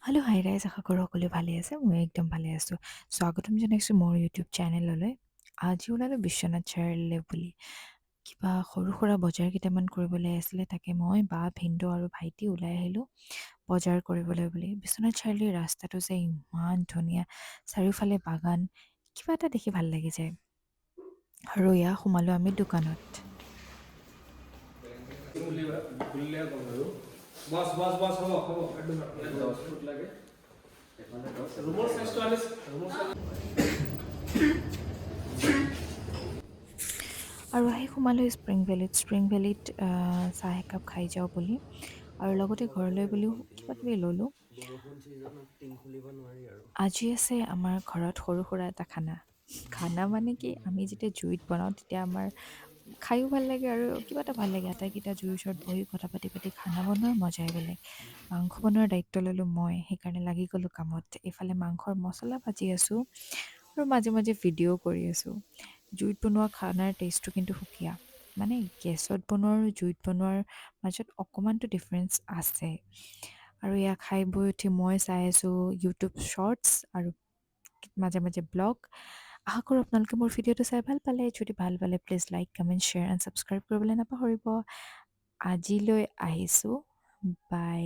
Hello' হাই ৰাইজ, আশা কৰোঁ সকলোৱে ভালে আছে। মই একদম ভালে আছোঁ। স্বাগতম জনাইছোঁ মোৰ ইউটিউব চেনেললৈ। আজি ওলালোঁ বিশ্বনাথ চাৰিআলিলৈ বুলি। কিবা সৰু সুৰা বজাৰ কেইটামান কৰিবলৈ আছিলে, তাকে মই বা ভিনদেউ আৰু ভাইটি ওলাই আহিলোঁ বজাৰ কৰিবলৈ বুলি। বিশ্বনাথ চাৰিআলিৰ ৰাস্তাটো যে ইমান ধুনীয়া, চাৰিওফালে বাগান, কিবা এটা দেখি ভাল লাগি যায়। আৰু এয়া সোমালোঁ আমি দোকানত। বাছ বাছ বাছ হ'ব হ'ব একদম 10 ফুট লাগে ৰুমৰ সাইজটো আনিছে ৰুমৰ সাইজ আৰু আহি সোমালোঁ স্প্ৰিং ভেলীত চাহ একাপ খাই যাওঁ বুলি। আৰু লগতে ঘৰলৈ বুলিও কিবা কিবি ল'লোঁ। বৰষুণ ছিজনত টিং খুলিব নোৱাৰি আৰু আজি আছে আমাৰ ঘৰত সৰু সুৰা এটা খানা মানে কি, আমি যেতিয়া জুইত বনাওঁ তেতিয়া আমাৰ খায়ো ভাল লাগে আৰু কিবা এটা ভাল লাগে। আটাইকেইটা জুইৰ ওচৰত বহি কথা পাতি পাতি খানা বনোৱাৰ মজাই বেলেগ। মাংস বনোৱাৰ দায়িত্ব ল'লোঁ মই, সেইকাৰণে লাগি গ'লোঁ কামত। এইফালে মাংসৰ মছলা ভাজি আছোঁ আৰু মাজে মাজে ভিডিঅ' কৰি আছোঁ। জুইত বনোৱা খানাৰ টেষ্টটো কিন্তু সুকীয়া। মানে গেছত বনোৱা আৰু জুইত বনোৱাৰ মাজত অকণমানতো ডিফাৰেঞ্চ আছে। আৰু এয়া খাই বৈ উঠি মই চাই আছোঁ ইউটিউব শ্বৰ্টছ আৰু মাজে মাজে ব্লগ। আশা কৰোঁ আপোনালোকে মোৰ ভিডিঅ'টো চাই ভাল পালে। যদি ভাল পালে please like, comment, share and subscribe কৰিবলৈ নাপাহৰিব। আজিলৈ আহিছোঁ, বাই।